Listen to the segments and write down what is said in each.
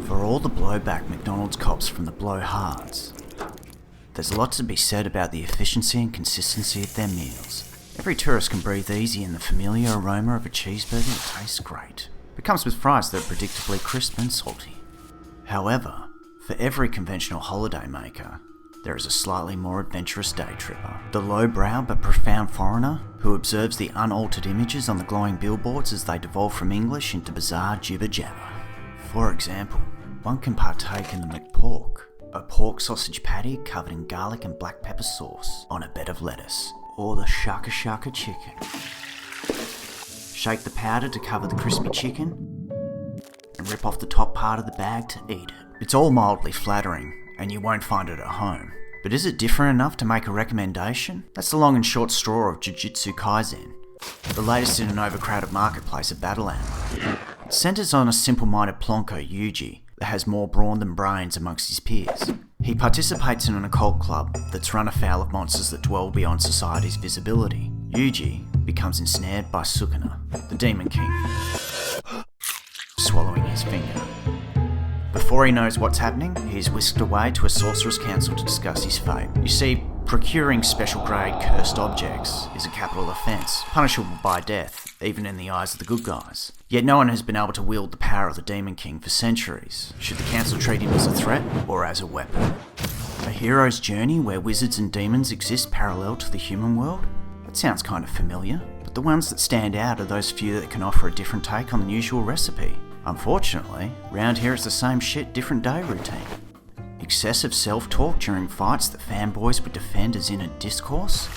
For all the blowback McDonald's cops from the blowhards, there's lots to be said about the efficiency and consistency of their meals. Every tourist can breathe easy in the familiar aroma of a cheeseburger that tastes great. It comes with fries that are predictably crisp and salty. However, for every conventional holiday maker, there is a slightly more adventurous day tripper. The lowbrow but profound foreigner who observes the unaltered images on the glowing billboards as they devolve from English into bizarre jibber-jabber. For example, one can partake in the McPork, a pork sausage patty covered in garlic and black pepper sauce on a bed of lettuce, or the shaka shaka chicken. Shake the powder to cover the crispy chicken, and rip off the top part of the bag to eat it. It's all mildly flattering, and you won't find it at home. But is it different enough to make a recommendation? That's the long and short straw of Jujutsu Kaisen, the latest in an overcrowded marketplace of battle anime. It centres on a simple-minded plonker, Yuji, that has more brawn than brains amongst his peers. He participates in an occult club that's run afoul of monsters that dwell beyond society's visibility. Yuji becomes ensnared by Sukuna, the Demon King, swallowing his finger. Before he knows what's happening, he is whisked away to a sorcerer's council to discuss his fate. You see, procuring special grade cursed objects is a capital offence, punishable by death, even in the eyes of the good guys. Yet no one has been able to wield the power of the Demon King for centuries. Should the council treat him as a threat or as a weapon? A hero's journey where wizards and demons exist parallel to the human world? That sounds kind of familiar, but the ones that stand out are those few that can offer a different take on the usual recipe. Unfortunately, round here it's the same shit, different day routine. Excessive self-talk during fights that fanboys would defend as inner discourse?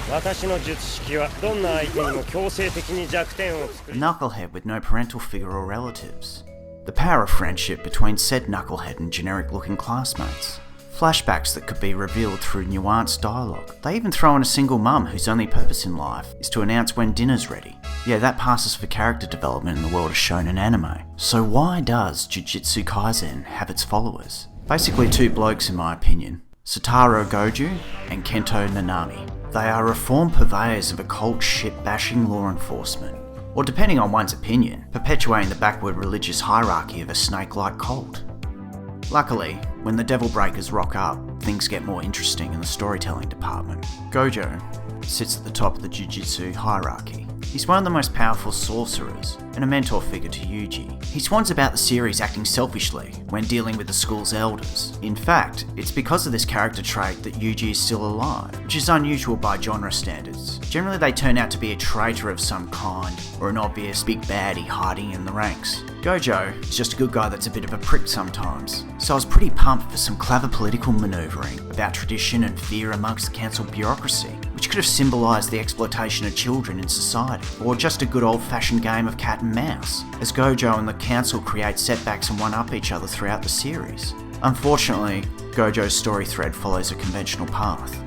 A knucklehead with no parental figure or relatives. The power of friendship between said knucklehead and generic-looking classmates. Flashbacks that could be revealed through nuanced dialogue. They even throw in a single mum whose only purpose in life is to announce when dinner's ready. Yeah, that passes for character development in the world of shonen anime. So why does Jujutsu Kaisen have its followers? Basically two blokes in my opinion. Satoru Gojo and Kento Nanami. They are reformed purveyors of occult shit-bashing law enforcement. Or depending on one's opinion, perpetuating the backward religious hierarchy of a snake-like cult. Luckily, when the Devil Breakers rock up, things get more interesting in the storytelling department. Gojo sits at the top of the Jujutsu hierarchy. He's one of the most powerful sorcerers, and a mentor figure to Yuji. He swans about the series acting selfishly when dealing with the school's elders. In fact, it's because of this character trait that Yuji is still alive, which is unusual by genre standards. Generally they turn out to be a traitor of some kind, or an obvious big baddie hiding in the ranks. Gojo is just a good guy that's a bit of a prick sometimes, so I was pretty pumped for some clever political manoeuvring about tradition and fear amongst the council bureaucracy, which could have symbolised the exploitation of children in society, or just a good old-fashioned game of cat and mouse, as Gojo and the council create setbacks and one-up each other throughout the series. Unfortunately, Gojo's story thread follows a conventional path.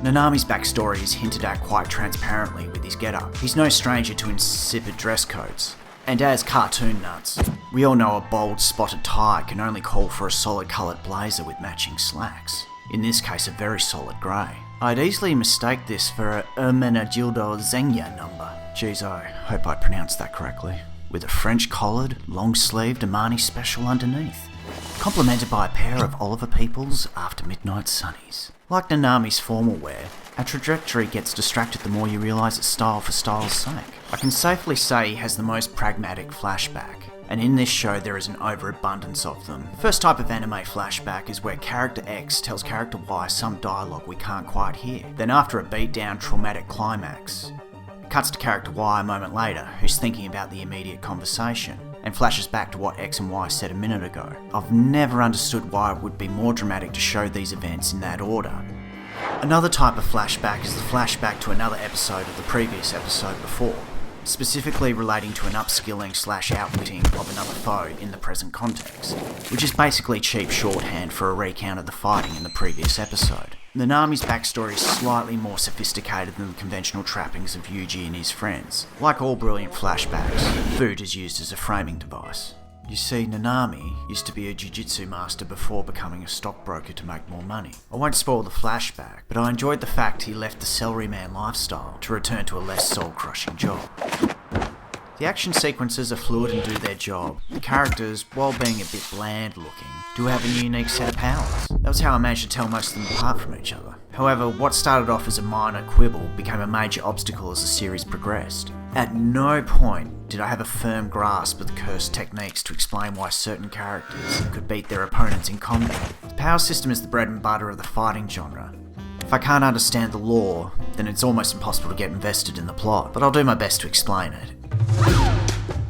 Nanami's backstory is hinted at quite transparently with his getup. He's no stranger to insipid dress codes. And as cartoon nuts, we all know a bold spotted tie can only call for a solid coloured blazer with matching slacks. In this case, a very solid grey. I'd easily mistake this for a Ermenegildo Zegna number. Geez, I hope I pronounced that correctly. With a French-collared, long-sleeved Armani special underneath, complemented by a pair of Oliver People's After Midnight Sunnies. Like Nanami's formal wear, our trajectory gets distracted the more you realise it's style for style's sake. I can safely say he has the most pragmatic flashback, and in this show there is an overabundance of them. The first type of anime flashback is where character X tells character Y some dialogue we can't quite hear. Then after a beat-down traumatic climax, it cuts to character Y a moment later, who's thinking about the immediate conversation, and flashes back to what X and Y said a minute ago. I've never understood why it would be more dramatic to show these events in that order. Another type of flashback is the flashback to another episode of the previous episode before, specifically relating to an upskilling/outwitting of another foe in the present context, which is basically cheap shorthand for a recount of the fighting in the previous episode. Nanami's backstory is slightly more sophisticated than the conventional trappings of Yuji and his friends. Like all brilliant flashbacks, food is used as a framing device. You see, Nanami used to be a Jujutsu master before becoming a stockbroker to make more money. I won't spoil the flashback, but I enjoyed the fact he left the salaryman lifestyle to return to a less soul-crushing job. The action sequences are fluid and do their job. The characters, while being a bit bland looking, do have a unique set of powers. That was how I managed to tell most of them apart from each other. However, what started off as a minor quibble became a major obstacle as the series progressed. At no point did I have a firm grasp of the cursed techniques to explain why certain characters could beat their opponents in combat. The power system is the bread and butter of the fighting genre. If I can't understand the lore, then it's almost impossible to get invested in the plot, but I'll do my best to explain it.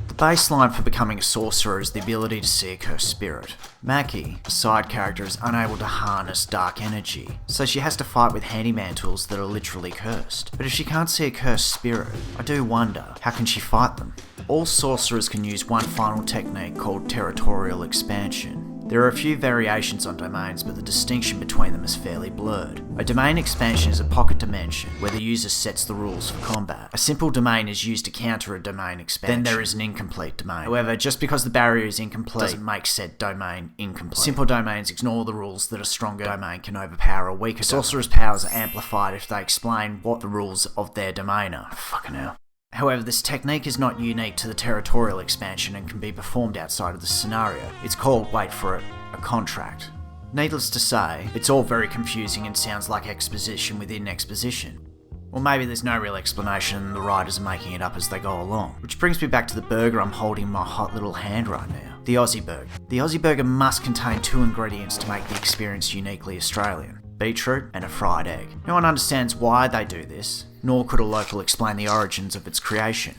The baseline for becoming a sorcerer is the ability to see a cursed spirit. Maki, a side character, is unable to harness dark energy, so she has to fight with handyman tools that are literally cursed. But if she can't see a cursed spirit, I do wonder, how can she fight them? All sorcerers can use one final technique called Territorial Expansion. There are a few variations on domains, but the distinction between them is fairly blurred. A domain expansion is a pocket dimension where the user sets the rules for combat. A simple domain is used to counter a domain expansion. Then there is an incomplete domain. However, just because the barrier is incomplete doesn't make said domain incomplete. Simple domains ignore the rules that a stronger domain can overpower a weaker domain. Sorcerer's powers are amplified if they explain what the rules of their domain are. Fucking hell. However, this technique is not unique to the Territorial Expansion and can be performed outside of the scenario. It's called, wait for it, a contract. Needless to say, it's all very confusing and sounds like exposition within exposition. Or maybe there's no real explanation and the writers are making it up as they go along. Which brings me back to the burger I'm holding in my hot little hand right now. The Aussie Burger. The Aussie Burger must contain 2 ingredients to make the experience uniquely Australian: beetroot and a fried egg. No one understands why they do this, nor could a local explain the origins of its creation.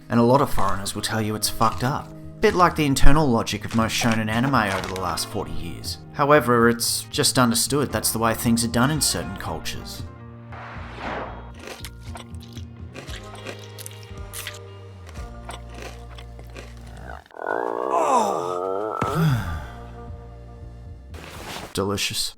And a lot of foreigners will tell you it's fucked up. Bit like the internal logic of most shonen anime over the last 40 years. However, it's just understood that's the way things are done in certain cultures. Delicious.